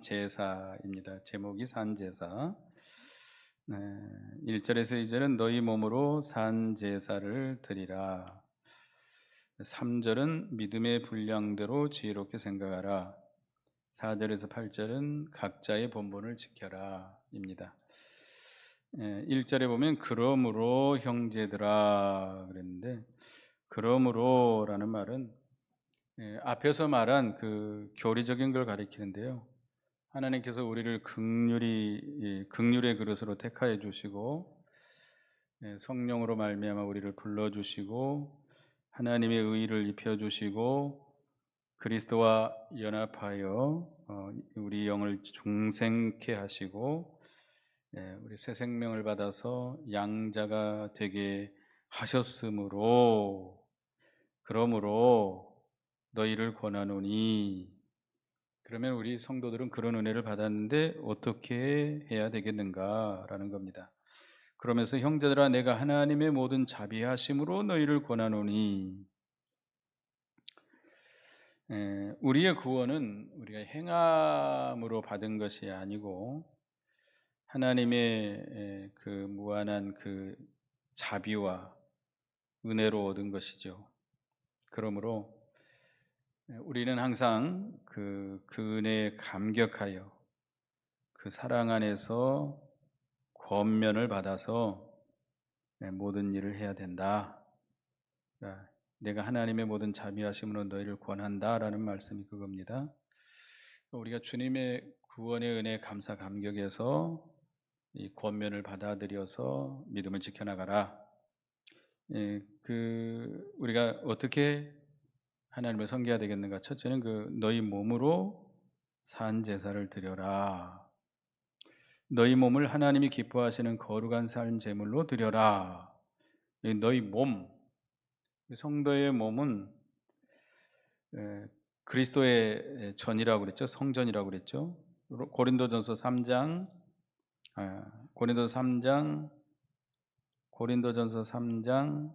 제사입니다. 제목이 산제사. 네, 1절에서 2절은 너희 몸으로 산제사를 드리라. 3절은 믿음의 분량대로 지혜롭게 생각하라. 4절에서 8절은 각자의 본분을 지켜라 입니다. 1절에 보면 그러므로 형제들아 그랬는데, 그러므로라는 말은 앞에서 말한 그 교리적인 걸 가리키는데요. 하나님께서 우리를 긍휼의 그릇으로 택하여 주시고 성령으로 말미암아 우리를 불러 주시고 하나님의 의를 입혀 주시고 그리스도와 연합하여 우리 영을 중생케 하시고 우리 새 생명을 받아서 양자가 되게 하셨으므로 그러므로 너희를 권하노니. 그러면 우리 성도들은 그런 은혜를 받았는데 어떻게 해야 되겠는가라는 겁니다. 그러면서 형제들아 내가 하나님의 모든 자비하심으로 너희를 권하노니. 우리의 구원은 우리가 행함으로 받은 것이 아니고 하나님의 그 무한한 그 자비와 은혜로 얻은 것이죠. 그러므로 우리는 항상 그 은혜에 감격하여 그 사랑 안에서 권면을 받아서 모든 일을 해야 된다. 내가 하나님의 모든 자비하심으로 너희를 권한다라는 말씀이 그겁니다. 우리가 주님의 구원의 은혜에 감사 감격해서 이 권면을 받아들여서 믿음을 지켜나가라. 우리가 어떻게 하나님을 섬겨야 되겠는가? 첫째는 너희 몸으로 산 제사를 드려라. 너희 몸을 하나님이 기뻐하시는 거룩한 산 제물로 드려라. 너희 몸, 성도의 몸은 그리스도의 전이라고 그랬죠. 성전이라고 그랬죠. 고린도전서 3장, 고린도전서 3장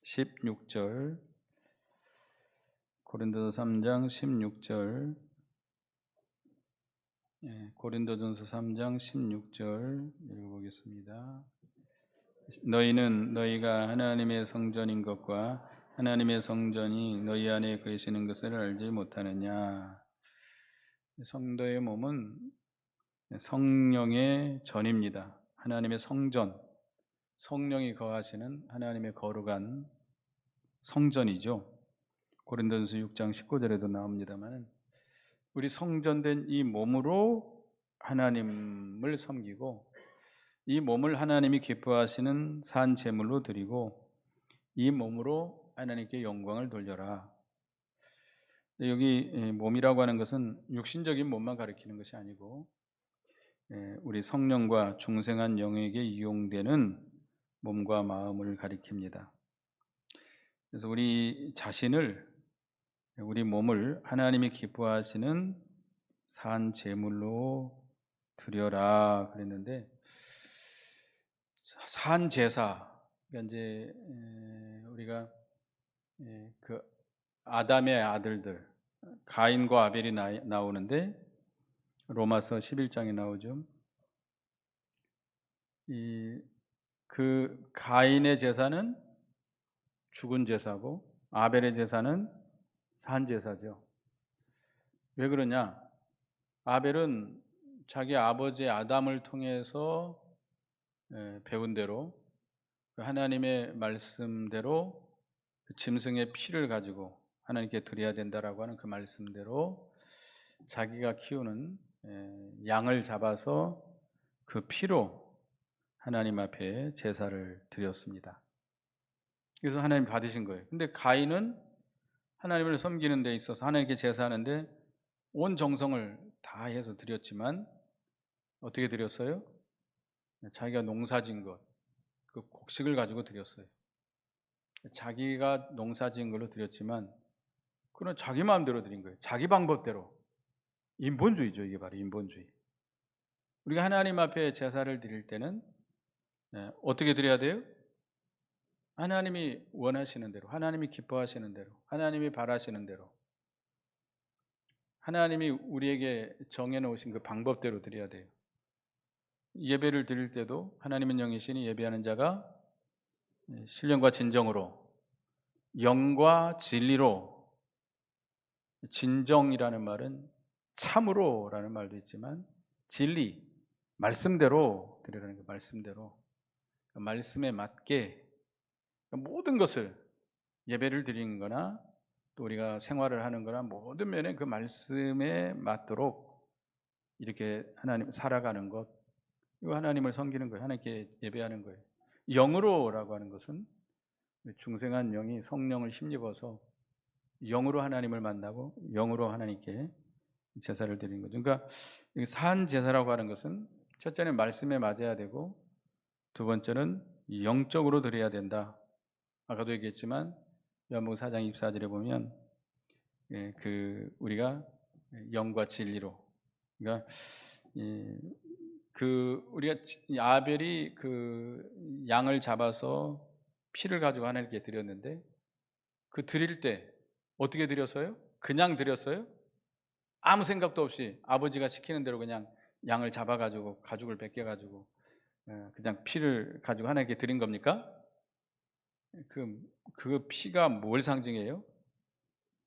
16절, 고린도전서 3장 16절, 고린도전서 3장 16절 읽어보겠습니다. 너희는 너희가 하나님의 성전인 것과 하나님의 성전이 너희 안에 계시는 것을 알지 못하느냐. 성도의 몸은 성령의 전입니다. 하나님의 성전, 성령이 거하시는 하나님의 거룩한 성전이죠. 고린도전서 6장 19절에도 나옵니다만 우리 성전된 이 몸으로 하나님을 섬기고 이 몸을 하나님이 기뻐하시는 산 제물로 드리고 이 몸으로 하나님께 영광을 돌려라. 여기 몸이라고 하는 것은 육신적인 몸만 가리키는 것이 아니고 우리 성령과 중생한 영에게 이용되는 몸과 마음을 가리킵니다. 그래서 우리 자신을, 우리 몸을 하나님이 기뻐하시는 산 제물로 드려라 그랬는데, 산 제사, 그러니까 이제 우리가 그 아담의 아들들 가인과 아벨이 나오는데 로마서 11장에 나오죠. 그 가인의 제사는 죽은 제사고 아벨의 제사는 산 제사죠. 왜 그러냐? 아벨은 자기 아버지 아담을 통해서 배운 대로 하나님의 말씀대로 짐승의 피를 가지고 하나님께 드려야 된다라고 하는 그 말씀대로 자기가 키우는 양을 잡아서 그 피로 하나님 앞에 제사를 드렸습니다. 그래서 하나님 받으신 거예요. 근데 가인은 하나님을 섬기는 데 있어서 하나님께 제사하는데 온 정성을 다해서 드렸지만 어떻게 드렸어요? 자기가 농사진 것, 그 곡식을 가지고 드렸어요. 자기가 농사진 걸로 드렸지만 그건 자기 마음대로 드린 거예요. 자기 방법대로. 인본주의죠. 이게 바로 인본주의. 우리가 하나님 앞에 제사를 드릴 때는 어떻게 드려야 돼요? 하나님이 원하시는 대로, 하나님이 기뻐하시는 대로, 하나님이 바라시는 대로, 하나님이 우리에게 정해놓으신 그 방법대로 드려야 돼요. 예배를 드릴 때도 하나님은 영이시니 예배하는 자가 신령과 진정으로, 영과 진리로, 진정이라는 말은 참으로라는 말도 있지만 진리, 말씀대로 드리라는 거예요. 말씀대로. 말씀에 맞게 모든 것을, 예배를 드리는 거나 또 우리가 생활을 하는 거나 모든 면에 그 말씀에 맞도록 이렇게 하나님 살아가는 것, 이거 하나님을 섬기는 거예요. 하나님께 예배하는 거예요. 영으로라고 하는 것은 중생한 영이 성령을 힘입어서 영으로 하나님을 만나고 영으로 하나님께 제사를 드리는 거죠. 그러니까 산 제사라고 하는 것은 첫째는 말씀에 맞아야 되고, 두 번째는 영적으로 드려야 된다. 아까도 얘기했지만 요한복음 4장 24절에 보면 우리가 영과 진리로, 그러니까 우리가 아벨이 양을 잡아서 피를 가지고 하나님께 드렸는데, 드릴 때 어떻게 드렸어요? 그냥 드렸어요? 아무 생각도 없이 아버지가 시키는 대로 그냥 양을 잡아가지고 가죽을 벗겨가지고 그냥 피를 가지고 하나님께 드린 겁니까? 그 피가 뭘 상징해요?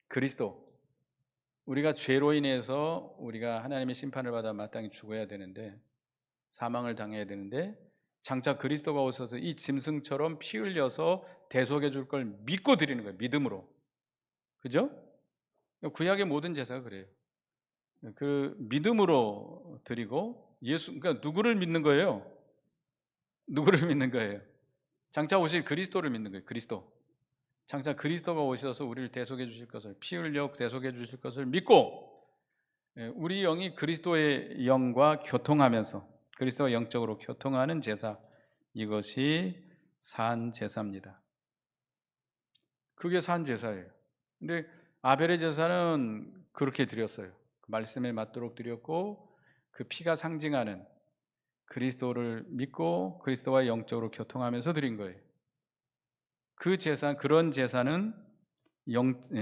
그리스도. 우리가 죄로 인해서 우리가 하나님의 심판을 받아 마땅히 죽어야 되는데, 사망을 당해야 되는데, 장차 그리스도가 오셔서 이 짐승처럼 피 흘려서 대속해 줄 걸 믿고 드리는 거예요. 믿음으로. 그죠? 구약의 모든 제사가 그래요. 그 믿음으로 드리고, 그러니까 누구를 믿는 거예요? 누구를 믿는 거예요? 장차 오실 그리스도를 믿는 거예요. 그리스도. 장차 그리스도가 오셔서 우리를 대속해 주실 것을, 피 흘려 대속해 주실 것을 믿고, 우리 영이 그리스도의 영과 교통하면서 그리스도와 영적으로 교통하는 제사, 이것이 산 제사입니다. 그게 산 제사예요. 근데 아벨의 제사는 그렇게 드렸어요. 말씀에 맞도록 드렸고, 그 피가 상징하는 그리스도를 믿고 그리스도와 영적으로 교통하면서 드린 거예요. 그런 제사는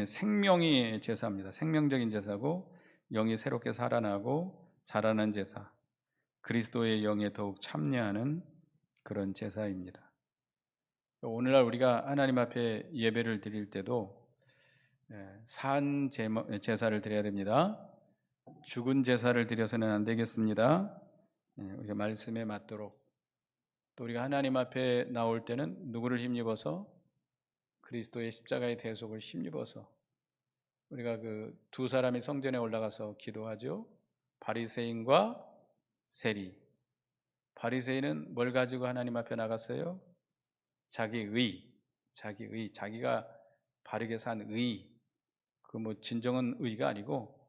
생명의 제사입니다. 생명적인 제사고, 영이 새롭게 살아나고 자라는 제사, 그리스도의 영에 더욱 참여하는 그런 제사입니다. 오늘날 우리가 하나님 앞에 예배를 드릴 때도 산 제사를 드려야 됩니다. 죽은 제사를 드려서는 안 되겠습니다. 우리가 말씀에 맞도록, 또 우리가 하나님 앞에 나올 때는 누구를 힘입어서? 그리스도의 십자가의 대속을 힘입어서. 우리가 두 사람이 성전에 올라가서 기도하죠. 바리새인과 세리. 바리새인은 뭘 가지고 하나님 앞에 나갔어요? 자기가 바르게 산 의. 진정한 의가 아니고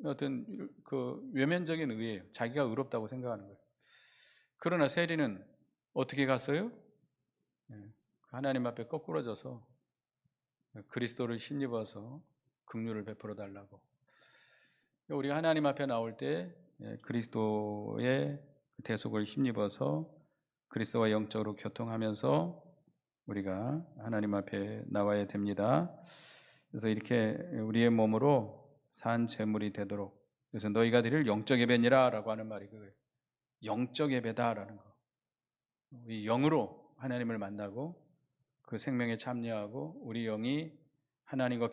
어떤 외면적인 의예요. 자기가 의롭다고 생각하는 거예요. 그러나 세리는 어떻게 갔어요? 하나님 앞에 거꾸러져서 그리스도를 힘입어서 긍휼을 베풀어 달라고. 우리가 하나님 앞에 나올 때 그리스도의 대속을 힘입어서 그리스도와 영적으로 교통하면서 우리가 하나님 앞에 나와야 됩니다. 그래서 이렇게 우리의 몸으로 산 제물이 되도록, 그래서 너희가 드릴 영적 예배니라 라고 하는 말이 그거예요. 영적 예배다라는 거. 이 영으로 하나님을 만나고 그 생명에 참여하고 우리 영이 하나님과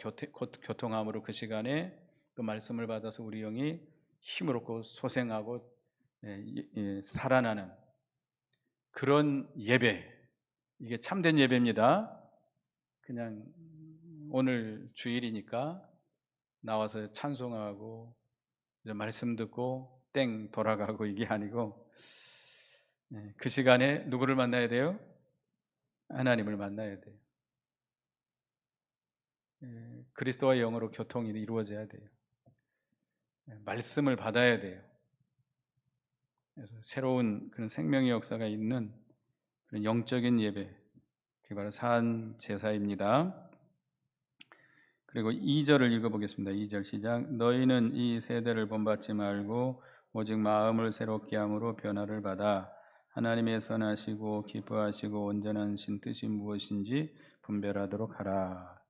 교통함으로 그 시간에 또 말씀을 받아서 우리 영이 힘을 얻고 소생하고 살아나는 그런 예배, 이게 참된 예배입니다. 그냥 오늘 주일이니까 나와서 찬송하고 말씀 듣고 땡 돌아가고 이게 아니고, 그 시간에 누구를 만나야 돼요? 하나님을 만나야 돼요. 그리스도와 영으로 교통이 이루어져야 돼요. 말씀을 받아야 돼요. 그래서 새로운 그런 생명의 역사가 있는 그런 영적인 예배, 그게 바로 산 제사입니다. 그리고 2절을 읽어보겠습니다. 2절 시작. 너희는 이 세대를 본받지 말고 오직 마음을 새롭게 함으로 변화를 받아 하나님의 선하시고 기뻐하시고 온전한 신 뜻이 무엇인지 분별하도록 하라.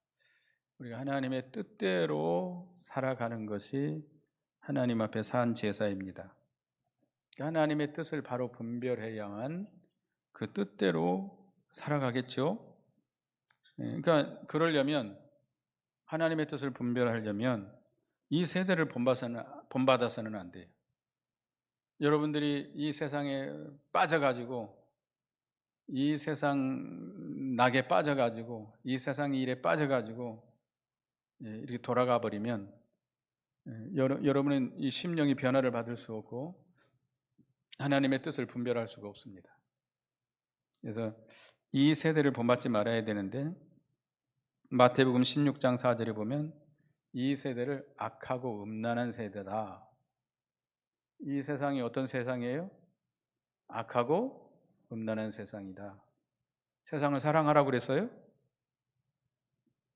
우리가 하나님의 뜻대로 살아가는 것이 하나님 앞에 산 제사입니다. 하나님의 뜻을 바로 분별해야만 그 뜻대로 살아가겠죠. 그러니까 그러려면, 하나님의 뜻을 분별하려면 이 세대를 본받아서는 안 돼요. 여러분들이 이 세상에 빠져가지고, 이 세상 낙에 빠져가지고, 이 세상 일에 빠져가지고 이렇게 돌아가 버리면 여러분은 이 심령이 변화를 받을 수 없고 하나님의 뜻을 분별할 수가 없습니다. 그래서 이 세대를 본받지 말아야 되는데, 마태복음 16장 4절에 보면 이 세대를 악하고 음란한 세대다. 이 세상이 어떤 세상이에요? 악하고 음란한 세상이다. 세상을 사랑하라고 그랬어요?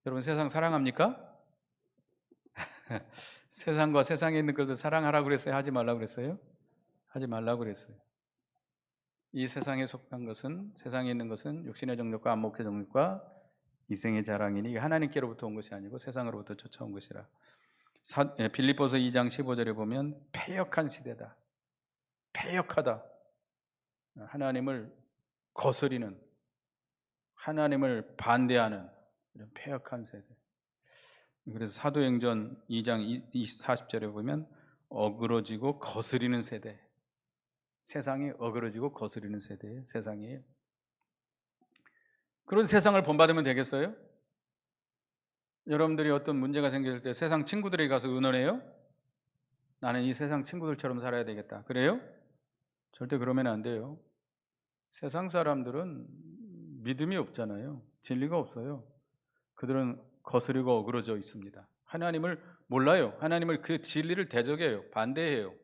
여러분, 세상 사랑합니까? 세상과 세상에 있는 것을 사랑하라고 그랬어요? 하지 말라고 그랬어요? 하지 말라고 그랬어요. 이 세상에 속한 것은, 세상에 있는 것은 육신의 정욕과 안목의 정욕과 이생의 자랑이니 이게 하나님께로부터 온 것이 아니고 세상으로부터 쫓아온 것이라. 빌립보서 2장 15절에 보면 패역한 시대다. 패역하다. 하나님을 거스리는, 하나님을 반대하는 이런 패역한 세대. 그래서 사도행전 2장 40절에 보면 어그러지고 거스리는 세대. 세상이 어그러지고 거스리는 세대예요. 세상이에요. 그런 세상을 본받으면 되겠어요? 여러분들이 어떤 문제가 생길 때 세상 친구들에게 가서 의논해요? 나는 이 세상 친구들처럼 살아야 되겠다. 그래요? 절대 그러면 안 돼요. 세상 사람들은 믿음이 없잖아요. 진리가 없어요. 그들은 거스리고 어그러져 있습니다. 하나님을 몰라요. 하나님을, 그 진리를 대적해요. 반대해요.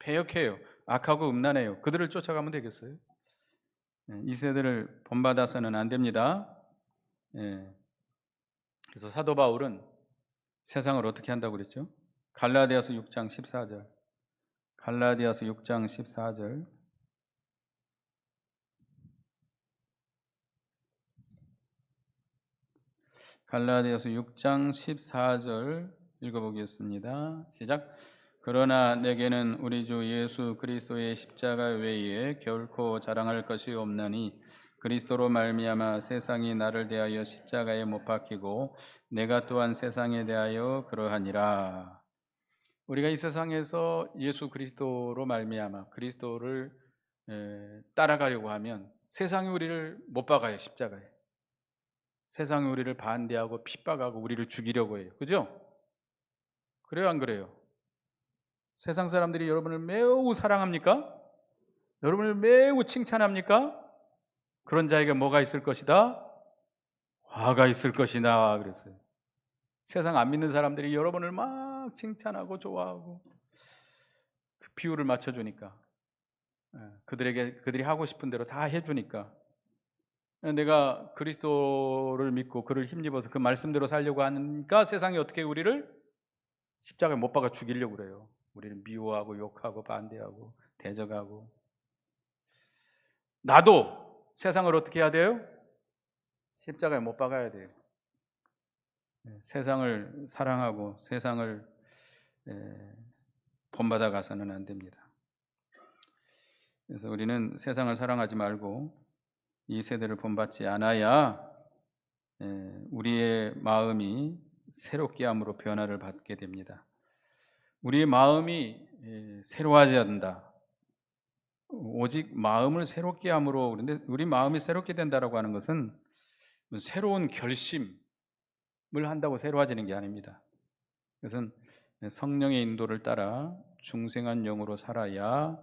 패역해요. 악하고 음란해요. 그들을 쫓아가면 되겠어요? 이 세대를 본받아서는 안 됩니다. 그래서 사도 바울은 세상을 어떻게 한다고 그랬죠? 갈라디아서 6장 14절. 갈라디아서 6장 14절. 갈라디아서 6장 14절 읽어보겠습니다. 시작. 그러나 내게는 우리 주 예수 그리스도의 십자가 외에 결코 자랑할 것이 없나니 그리스도로 말미암아 세상이 나를 대하여 십자가에 못 박히고 내가 또한 세상에 대하여 그러하니라. 우리가 이 세상에서 예수 그리스도로 말미암아 그리스도를 따라가려고 하면 세상이 우리를 못 박아요. 십자가에. 세상이 우리를 반대하고 핍박하고 우리를 죽이려고 해요. 그죠? 그래요, 안 그래요? 세상 사람들이 여러분을 매우 사랑합니까? 여러분을 매우 칭찬합니까? 그런 자에게 뭐가 있을 것이다? 화가 있을 것이다 그랬어요. 세상 안 믿는 사람들이 여러분을 막 칭찬하고 좋아하고 그 비율을 맞춰주니까, 그들이 하고 싶은 대로 다 해주니까, 내가 그리스도를 믿고 그를 힘입어서 그 말씀대로 살려고 하니까 세상이 어떻게 우리를 십자가에 못 박아 죽이려고 그래요. 우리를 미워하고 욕하고 반대하고 대적하고. 나도 세상을 어떻게 해야 돼요? 십자가에 못 박아야 돼요. 세상을 사랑하고 세상을 본받아 가서는 안 됩니다. 그래서 우리는 세상을 사랑하지 말고 이 세대를 본받지 않아야 우리의 마음이 새롭게 함으로 변화를 받게 됩니다. 우리의 마음이 새로워져야 된다. 오직 마음을 새롭게 함으로, 그런데 우리 마음이 새롭게 된다라고 하는 것은 새로운 결심을 한다고 새로워지는 게 아닙니다. 그것은 성령의 인도를 따라 중생한 영으로 살아야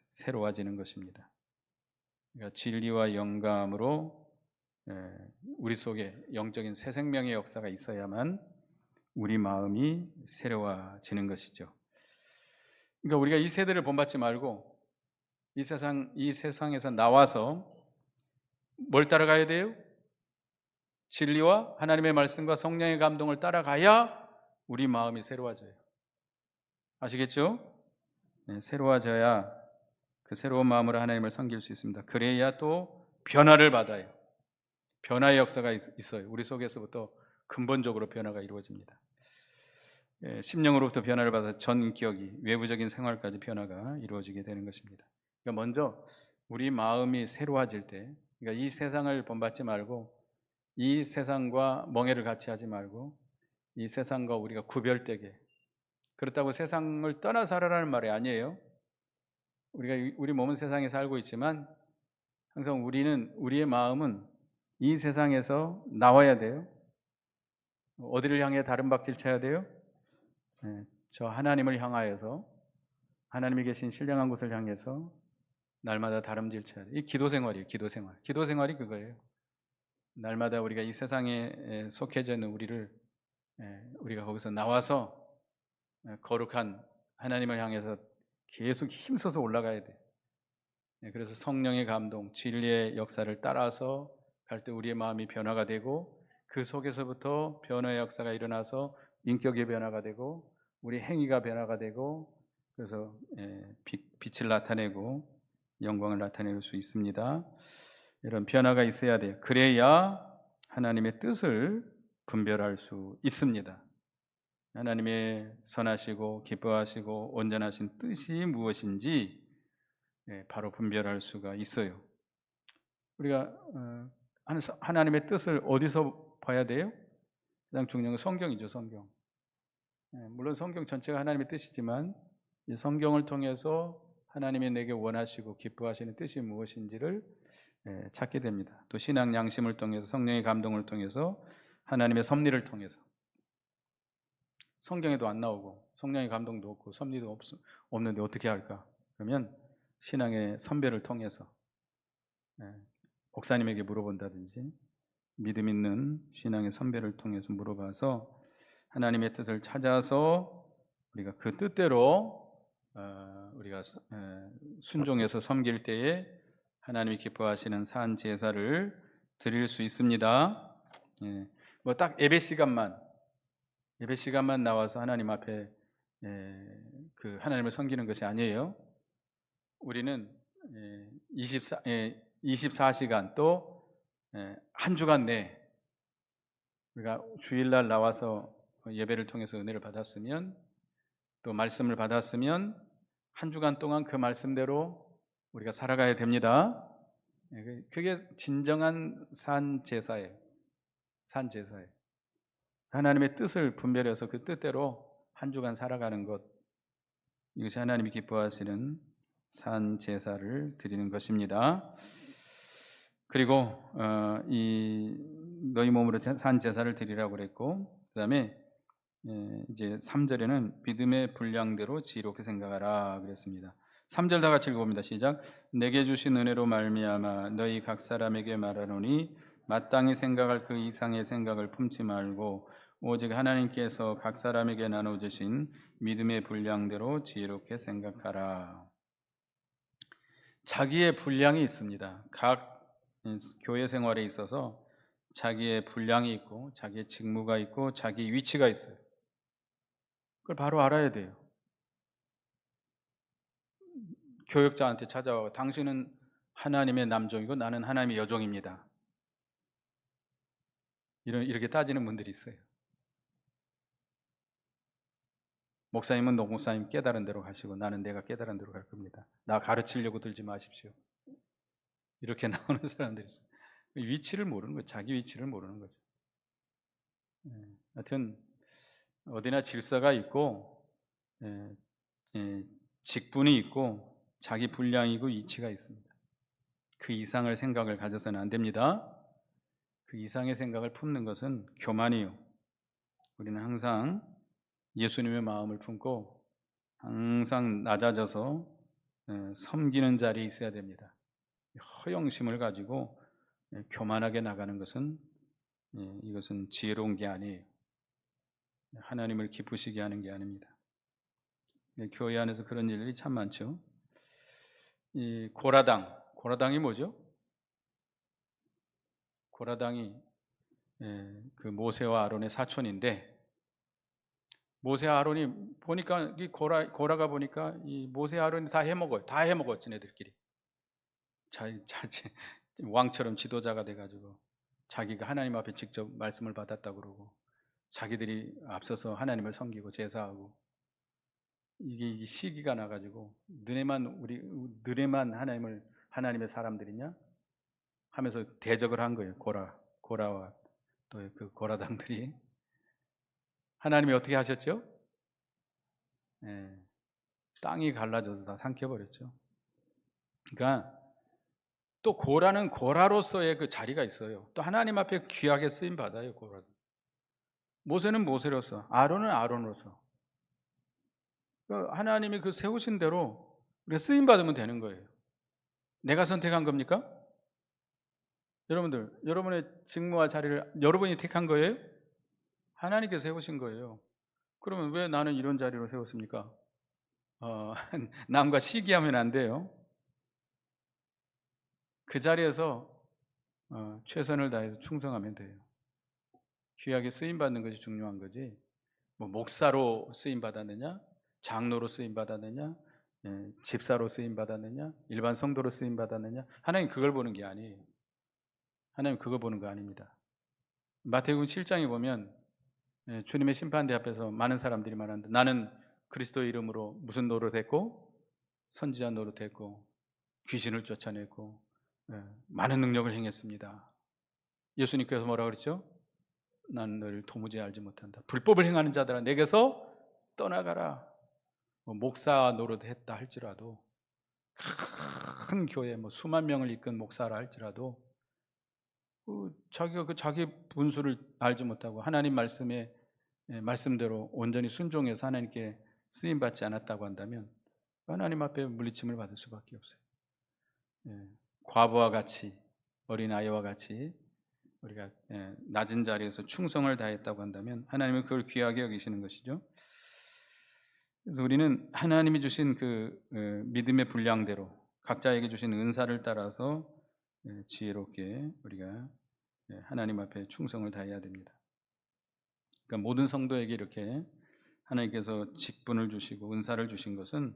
새로워지는 것입니다. 그러니까 진리와 영감으로 우리 속에 영적인 새 생명의 역사가 있어야만 우리 마음이 새로워지는 것이죠. 그러니까 우리가 이 세대를 본받지 말고 이 세상에서 나와서 뭘 따라가야 돼요? 진리와 하나님의 말씀과 성령의 감동을 따라가야 우리 마음이 새로워져요. 아시겠죠? 새로워져야 그 새로운 마음으로 하나님을 섬길 수 있습니다. 그래야 또 변화를 받아요. 변화의 역사가 있어요. 우리 속에서부터 근본적으로 변화가 이루어집니다. 심령으로부터 변화를 받아 전격이 외부적인 생활까지 변화가 이루어지게 되는 것입니다. 그러니까 먼저 우리 마음이 새로워질 때, 그러니까 이 세상을 본받지 말고 이 세상과 멍해를 같이 하지 말고 이 세상과 우리가 구별되게, 그렇다고 세상을 떠나 살아라는 말이 아니에요. 우리 몸은 세상에 살고 있지만 항상 우리의 마음은 이 세상에서 나와야 돼요. 어디를 향해 다른 박질 쳐야 돼요? 저 하나님을 향하여서, 하나님이 계신 신령한 곳을 향해서 날마다 다름질 쳐야 돼요. 이 기도 생활이에요. 기도 생활. 기도 생활이 그거예요. 날마다 우리가 이 세상에 속해져 있는 우리가 거기서 나와서 거룩한 하나님을 향해서 계속 힘써서 올라가야 돼. 그래서 성령의 감동, 진리의 역사를 따라서 갈 때 우리의 마음이 변화가 되고, 그 속에서부터 변화의 역사가 일어나서 인격의 변화가 되고 우리 행위가 변화가 되고, 그래서 빛을 나타내고 영광을 나타낼 수 있습니다. 이런 변화가 있어야 돼요. 그래야 하나님의 뜻을 분별할 수 있습니다. 하나님의 선하시고 기뻐하시고 온전하신 뜻이 무엇인지 바로 분별할 수가 있어요. 우리가 하나님의 뜻을 어디서 봐야 돼요? 가장 중요한 건 성경이죠. 성경. 물론 성경 전체가 하나님의 뜻이지만 이 성경을 통해서 하나님이 내게 원하시고 기뻐하시는 뜻이 무엇인지를 찾게 됩니다. 또 신앙 양심을 통해서, 성령의 감동을 통해서, 하나님의 섭리를 통해서. 성경에도 안 나오고 성령의 감동도 없고 섭리도 없는데 어떻게 할까? 그러면 신앙의 선배를 통해서 목사님에게 물어본다든지 믿음 있는 신앙의 선배를 통해서 물어봐서 하나님의 뜻을 찾아서 우리가 그 뜻대로 우리가 순종해서 섬길 때에 하나님이 기뻐하시는 산 제사를 드릴 수 있습니다. 뭐 딱 예배 시간만 나와서 하나님 앞에 그 하나님을 섬기는 것이 아니에요. 우리는 24시간 또 한 주간 내에 우리가 주일날 나와서 예배를 통해서 은혜를 받았으면, 또 말씀을 받았으면 한 주간 동안 그 말씀대로 우리가 살아가야 됩니다. 그게 진정한 산 제사예요. 산 제사예요. 하나님의 뜻을 분별해서 그 뜻대로 한 주간 살아가는 것, 이것이 하나님이 기뻐하시는 산 제사를 드리는 것입니다. 그리고 이 너희 몸으로 산 제사를 드리라고 그랬고, 그 다음에 이제 3절에는 믿음의 분량대로 지혜롭게 생각하라 그랬습니다. 3절 다 같이 읽어봅니다. 시작. 내게 주신 은혜로 말미암아 너희 각 사람에게 말하노니 마땅히 생각할 그 이상의 생각을 품지 말고 오직 하나님께서 각 사람에게 나눠주신 믿음의 분량대로 지혜롭게 생각하라. 자기의 분량이 있습니다. 각 교회 생활에 있어서 자기의 분량이 있고 자기의 직무가 있고 자기 위치가 있어요. 그걸 바로 알아야 돼요. 교역자한테 찾아와 당신은 하나님의 남종이고 나는 하나님의 여종입니다. 이렇게 따지는 분들이 있어요. 목사님은 목사님 깨달은 대로 가시고 나는 내가 깨달은 대로 갈 겁니다. 나 가르치려고 들지 마십시오. 이렇게 나오는 사람들이 있어요. 위치를 모르는 거죠. 자기 위치를 모르는 거죠. 하여튼 어디나 질서가 있고 직분이 있고 자기 분량이고 위치가 있습니다. 그 이상을 생각을 가져서는 안 됩니다. 그 이상의 생각을 품는 것은 교만이요. 우리는 항상 예수님의 마음을 품고 항상 낮아져서 섬기는 자리에 있어야 됩니다. 허영심을 가지고 교만하게 나가는 것은 이것은 지혜로운 게 아니에요. 하나님을 기쁘시게 하는 게 아닙니다. 교회 안에서 그런 일들이 참 많죠. 이 고라당이 뭐죠? 고라당이 그 모세와 아론의 사촌인데, 모세 아론이 보니까 이 고라가 보니까 이 모세 아론이 다 해먹어요. 다 해먹어 지네들끼리. 왕처럼 지도자가 돼가지고 자기가 하나님 앞에 직접 말씀을 받았다고 그러고 자기들이 앞서서 하나님을 섬기고 제사하고 이게 시기가 나가지고 너네만 하나님의 사람들이냐 하면서 대적을 한 거예요. 고라와 또 그 고라당들이. 하나님이 어떻게 하셨죠? 예, 땅이 갈라져서 다 삼켜버렸죠. 그러니까 또 고라는 고라로서의 그 자리가 있어요. 또 하나님 앞에 귀하게 쓰임 받아요. 고라도. 모세는 모세로서, 아론은 아론으로서. 하나님이 그 세우신 대로 우리가 쓰임 받으면 되는 거예요. 내가 선택한 겁니까? 여러분들, 여러분의 직무와 자리를 여러분이 택한 거예요? 하나님께서 세우신 거예요. 그러면 왜 나는 이런 자리로 세웠습니까? 남과 시기하면 안 돼요. 그 자리에서 최선을 다해서 충성하면 돼요. 귀하게 쓰임 받는 것이 중요한 거지. 뭐 목사로 쓰임 받았느냐, 장로로 쓰임 받았느냐, 집사로 쓰임 받았느냐, 일반 성도로 쓰임 받았느냐, 하나님 그걸 보는 게 아니에요. 하나님 그거 보는 거 아닙니다. 마태복음 7장에 보면 주님의 심판대 앞에서 많은 사람들이 말하는데 나는 그리스도의 이름으로 무슨 노릇했고 선지자 노릇했고 귀신을 쫓아냈고 많은 능력을 행했습니다. 예수님께서 뭐라고 그랬죠? 난 너를 도무지 알지 못한다. 불법을 행하는 자들아 내게서 떠나가라. 목사 노릇했다 할지라도 큰 교회 수만 명을 이끈 목사라 할지라도 자기가 자기 분수를 알지 못하고 하나님 말씀대로 온전히 순종해서 하나님께 쓰임 받지 않았다고 한다면 하나님 앞에 물리침을 받을 수밖에 없어요. 과부와 같이 어린아이와 같이 우리가 낮은 자리에서 충성을 다했다고 한다면 하나님은 그걸 귀하게 여기시는 것이죠. 그래서 우리는 하나님이 주신 그 믿음의 분량대로 각자에게 주신 은사를 따라서 지혜롭게 우리가 하나님 앞에 충성을 다해야 됩니다. 그러니까 모든 성도에게 이렇게 하나님께서 직분을 주시고 은사를 주신 것은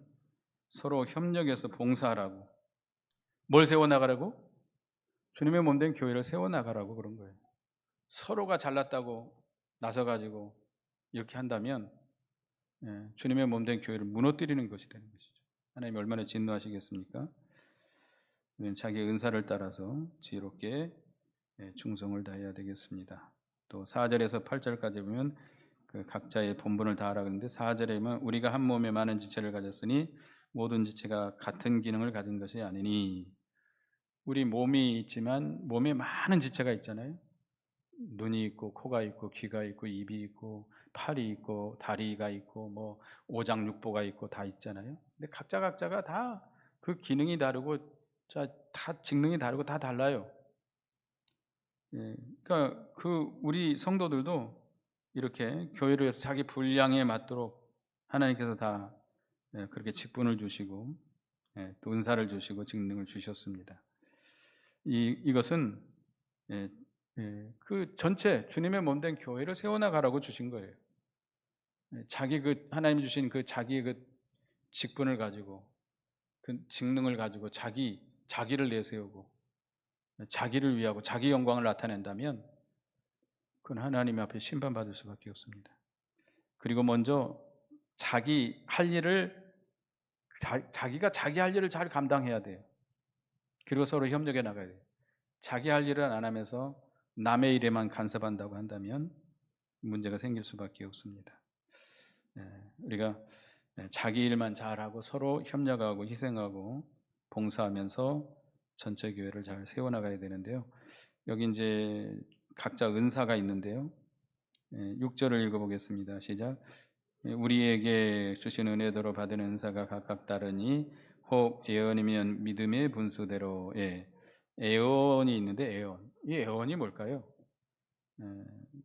서로 협력해서 봉사하라고. 뭘 세워나가라고? 주님의 몸된 교회를 세워나가라고 그런 거예요. 서로가 잘났다고 나서가지고 이렇게 한다면 주님의 몸된 교회를 무너뜨리는 것이 되는 것이죠. 하나님이 얼마나 진노하시겠습니까? 자기의 은사를 따라서 지혜롭게 충성을 다해야 되겠습니다. 또 4절에서 8절까지 보면 그 각자의 본분을 다하라 그러는데 4절에 보면 우리가 한 몸에 많은 지체를 가졌으니 모든 지체가 같은 기능을 가진 것이 아니니. 우리 몸이 있지만 몸에 많은 지체가 있잖아요. 눈이 있고 코가 있고 귀가 있고 입이 있고 팔이 있고 다리가 있고 오장육부가 있고 다 있잖아요. 근데 각자가 다 그 기능이 다르고 다 직능이 다르고 다 달라요. 그러니까 우리 성도들도 이렇게 교회를 해서 자기 분량에 맞도록 하나님께서 다 그렇게 직분을 주시고 또 은사를 주시고 직능을 주셨습니다. 이것은 그 전체 주님의 몸된 교회를 세워나가라고 주신 거예요. 자기 하나님이 주신 자기의 직분을 가지고 그 직능을 가지고 자기를 내세우고 자기를 위하고 자기 영광을 나타낸다면 그건 하나님 앞에 심판받을 수밖에 없습니다. 그리고 먼저 자기 할 일을 자기가 자기 할 일을 잘 감당해야 돼요. 그리고 서로 협력해 나가야 돼요. 자기 할 일을 안 하면서 남의 일에만 간섭한다고 한다면 문제가 생길 수밖에 없습니다. 우리가 자기 일만 잘하고 서로 협력하고 희생하고 봉사하면서 전체 교회를 잘 세워나가야 되는데요. 여기 이제 각자 은사가 있는데요. 6절을 읽어보겠습니다. 시작. 우리에게 주신 은혜대로 받은 은사가 각각 다르니 혹 예언이면 믿음의 분수대로. 예언이 있는데 이 예언이 뭘까요?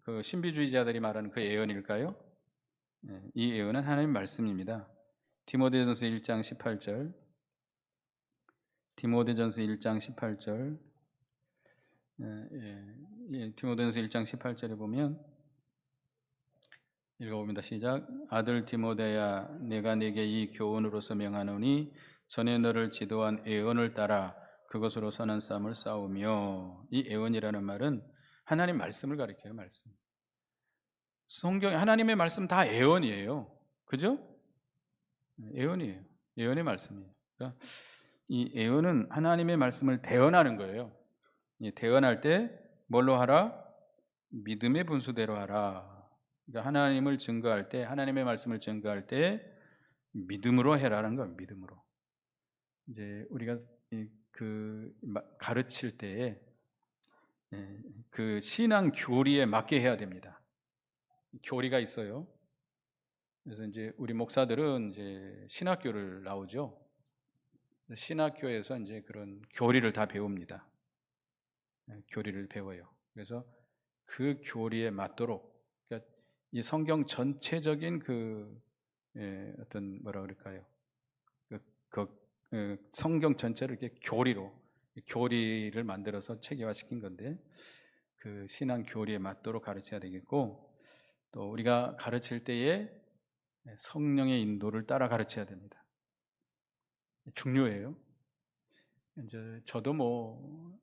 그 신비주의자들이 말하는 그 예언일까요? 이 예언은 하나님 말씀입니다. 디모데전서 1장 18절. 디모데전서 1장 18절. 디모데전서 1장 18절에 보면 읽어봅니다. 시작. 아들 디모데야, 내가 네게 이 교훈으로서 명하노니 전에 너를 지도한 예언을 따라 그것으로 선한 싸움을 싸우며. 이 예언이라는 말은 하나님 말씀을 가리켜요. 말씀. 성경 하나님의 말씀 다 예언이에요. 그죠? 예언이에요. 예언의 말씀이에요. 그러니까 이 예언은 하나님의 말씀을 대언하는 거예요. 대언할 때 뭘로 하라? 믿음의 분수대로 하라. 그러니까 하나님을 증거할 때, 하나님의 말씀을 증거할 때 믿음으로 해라는 거예요. 믿음으로. 이제 우리가 가르칠 때에 그 신앙 교리에 맞게 해야 됩니다. 교리가 있어요. 그래서 이제 우리 목사들은 이제 신학교를 나오죠. 신학교에서 이제 그런 교리를 다 배웁니다. 교리를 배워요. 그래서 그 교리에 맞도록, 그러니까 이 성경 전체적인 어떤 뭐라 그럴까요? 성경 전체를 이렇게 교리를 만들어서 체계화시킨 건데, 그 신앙 교리에 맞도록 가르쳐야 되겠고, 또 우리가 가르칠 때에 성령의 인도를 따라 가르쳐야 됩니다. 중요해요. 이제 저도 뭐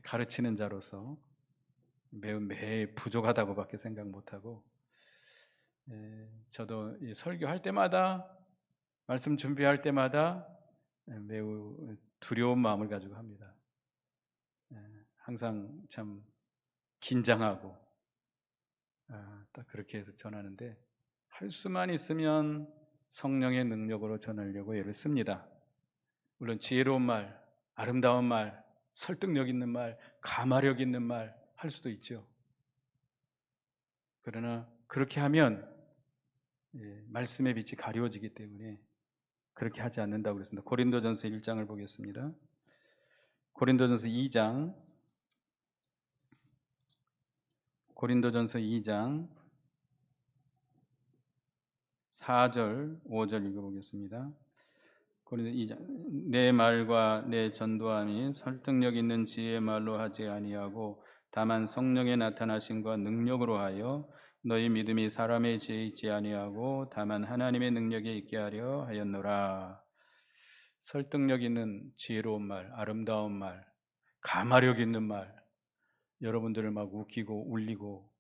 가르치는 자로서 매우 부족하다고밖에 생각 못하고, 저도 설교할 때마다, 말씀 준비할 때마다 매우 두려운 마음을 가지고 합니다. 항상 참 긴장하고 딱 그렇게 해서 전하는데, 할 수만 있으면 성령의 능력으로 전하려고 애를 씁니다. 물론 지혜로운 말, 아름다운 말, 설득력 있는 말, 감화력 있는 말 할 수도 있죠. 그러나 그렇게 하면 말씀의 빛이 가려워지기 때문에 그렇게 하지 않는다고 그랬습니다. 고린도전서 1장을 보겠습니다. 고린도전서 2장 4절 5절 읽어보겠습니다. 고린도 2장, 내 말과 내 전도함이 설득력 있는 지혜의 말로 하지 아니하고 다만 성령의 나타나심과 능력으로 하여 너희 믿음이 사람의 지혜에 있지 아니하고 다만 하나님의 능력에 있게 하려 하였노라. 설득력 있는 지혜로운 말, 아름다운 말, 감화력 있는 말, 여러분들을 막 웃기고 울리고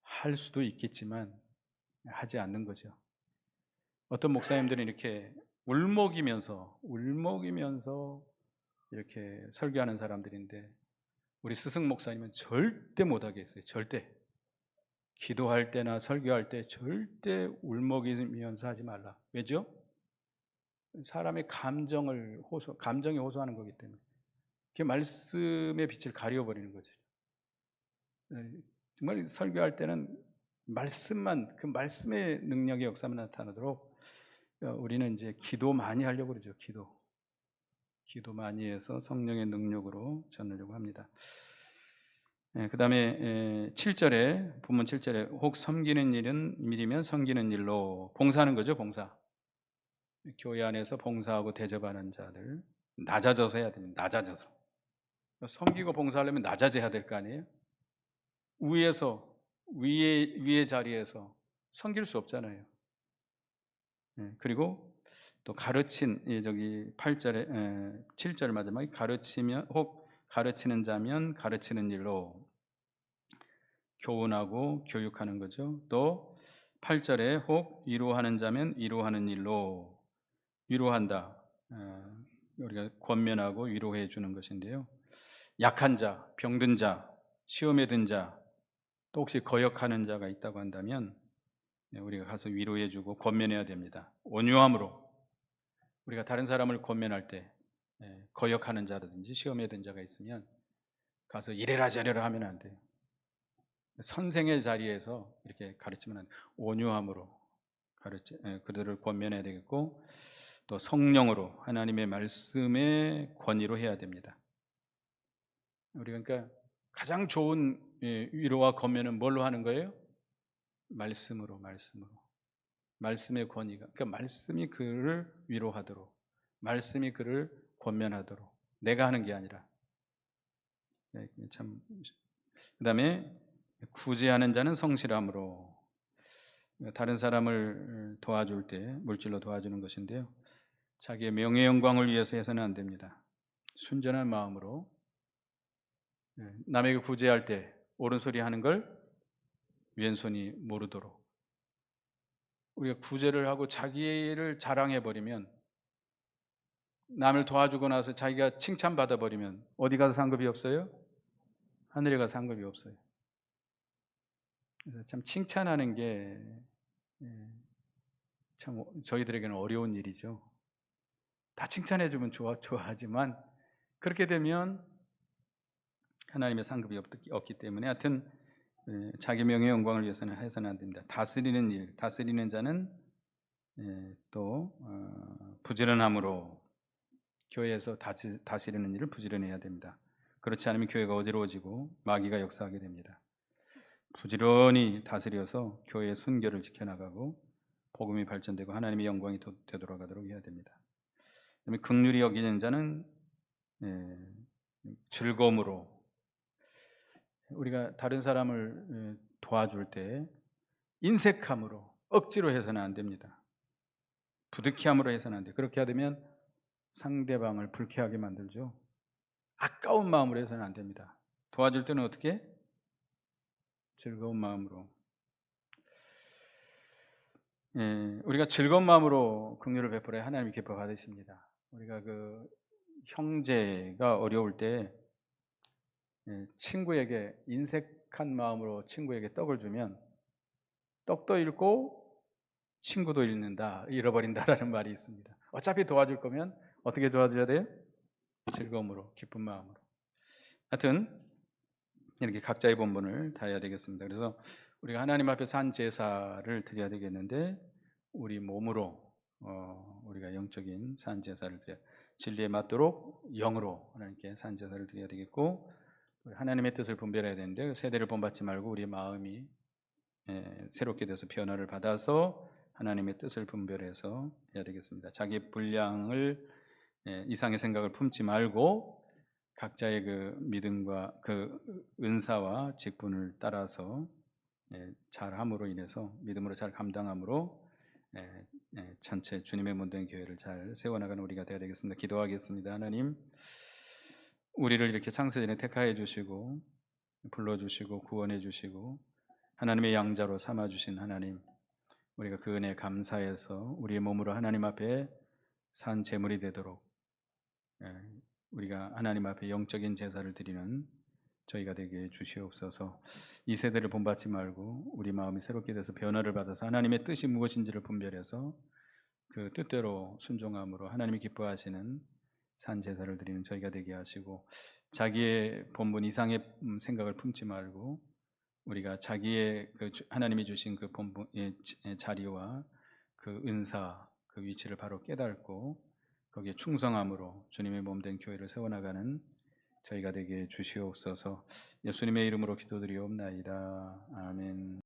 할 수도 있겠지만 하지 않는 거죠. 어떤 목사님들은 이렇게 울먹이면서 이렇게 설교하는 사람들인데, 우리 스승 목사님은 절대 못하게 했어요. 절대. 기도할 때나 설교할 때 절대 울먹이면서 하지 말라. 왜죠? 사람의 감정에 호소하는 거기 때문에. 그게 말씀의 빛을 가려버리는 거죠. 정말 설교할 때는 그 말씀의 능력의 역사만 나타나도록 우리는 이제 기도 많이 하려고 그러죠. 기도 많이 해서 성령의 능력으로 전하려고 합니다. 그 다음에 7절에, 본문 7절에 혹 섬기는 일이면 섬기는 일로, 봉사하는 거죠. 봉사. 교회 안에서 봉사하고 대접하는 자들 낮아져서 해야 됩니다. 낮아져서. 섬기고 봉사하려면 낮아져야 될 거 아니에요. 위의 자리에서 섬길 수 없잖아요. 그리고 또 가르친, 8절에 7절 마지막에 가르치면 혹 가르치는 자면 가르치는 일로, 교훈하고 교육하는 거죠. 또 8절에 혹 위로하는 자면 위로하는 일로, 위로한다. 우리가 권면하고 위로해 주는 것인데요. 약한 자, 병든 자, 시험에 든 자, 또 혹시 거역하는 자가 있다고 한다면 우리가 가서 위로해 주고 권면해야 됩니다. 온유함으로. 우리가 다른 사람을 권면할 때 거역하는 자라든지 시험에 든 자가 있으면 가서 이래라 저래라 하면 안 돼요. 선생의 자리에서 이렇게 가르치면 안 돼요. 온유함으로 그들을 권면해야 되겠고, 또 성령으로 하나님의 말씀의 권위로 해야 됩니다. 우리가 그러니까 가장 좋은 위로와 권면은 뭘로 하는 거예요? 말씀으로. 말씀의 권위가, 그러니까 말씀이 그를 위로하도록, 말씀이 그를 권면하도록, 내가 하는 게 아니라. 참. 그다음에 구제하는 자는 성실함으로, 다른 사람을 도와줄 때 물질로 도와주는 것인데요. 자기의 명예 영광을 위해서 해서는 안 됩니다. 순전한 마음으로 남에게 구제할 때 옳은 소리 하는 걸 왼손이 모르도록 우리가 구제를 하고 자기를 자랑해 버리면, 남을 도와주고 나서 자기가 칭찬받아 버리면 어디 가서 상급이 없어요? 하늘에 가서 상급이 없어요. 그래서 참 칭찬하는 게 참 저희들에게는 어려운 일이죠. 다 칭찬해 주면 좋아하지만 그렇게 되면 하나님의 상급이 없기 때문에, 하여튼 자기 명예 영광을 위해서는 해서는 안 됩니다. 다스리는 일, 다스리는 자는 또 부지런함으로 교회에서 다스리는 일을 부지런해야 됩니다. 그렇지 않으면 교회가 어지러워지고 마귀가 역사하게 됩니다. 부지런히 다스려서 교회의 순결을 지켜나가고 복음이 발전되고 하나님의 영광이 되돌아가도록 해야 됩니다. 그다음에 긍휼히 여기는 자는 즐거움으로, 우리가 다른 사람을 도와줄 때 인색함으로, 억지로 해서는 안 됩니다. 부득이함으로 해서는 안 돼요. 그렇게 하면 상대방을 불쾌하게 만들죠. 아까운 마음으로 해서는 안 됩니다. 도와줄 때는 어떻게? 즐거운 마음으로. 우리가 즐거운 마음으로 긍휼을 베풀어야 하나님이 기뻐 받으십니다. 우리가 그 형제가 어려울 때 친구에게 인색한 마음으로 친구에게 떡을 주면 떡도 잃고 친구도 잃는다, 잃어버린다라는 말이 있습니다. 어차피 도와줄 거면 어떻게 도와줘야 돼요? 즐거움으로, 기쁜 마음으로. 하여튼 이렇게 각자의 본분을 다해야 되겠습니다. 그래서 우리가 하나님 앞에 산 제사를 드려야 되겠는데, 우리 몸으로 우리가 영적인 산 제사를 드려, 진리에 맞도록 영으로 하나님께 산 제사를 드려야 되겠고, 하나님의 뜻을 분별해야 되는데 세대를 본받지 말고 우리 마음이 새롭게 돼서 변화를 받아서 하나님의 뜻을 분별해서 해야 되겠습니다. 자기 분량을 이상의 생각을 품지 말고 각자의 그 믿음과 그 은사와 직분을 따라서 잘함으로 인해서, 믿음으로 잘 감당함으로 전체 주님의 몸된 교회를 잘 세워나가는 우리가 되어야 되겠습니다. 기도하겠습니다. 하나님, 우리를 이렇게 창세전에 택하여 주시고 불러주시고 구원해 주시고 하나님의 양자로 삼아주신 하나님, 우리가 그 은혜에 감사해서 우리의 몸으로 하나님 앞에 산 제물이 되도록 우리가 하나님 앞에 영적인 제사를 드리는 저희가 되게 주시옵소서. 이 세대를 본받지 말고 우리 마음이 새롭게 돼서 변화를 받아서 하나님의 뜻이 무엇인지를 분별해서 그 뜻대로 순종함으로 하나님이 기뻐하시는 산 제사를 드리는 저희가 되게 하시고, 자기의 본분 이상의 생각을 품지 말고 우리가 자기의 그 하나님이 주신 그 본분의 자리와 그 은사, 그 위치를 바로 깨닫고 거기에 충성함으로 주님의 몸된 교회를 세워나가는 저희가 되게 주시옵소서. 예수님의 이름으로 기도드리옵나이다. 아멘.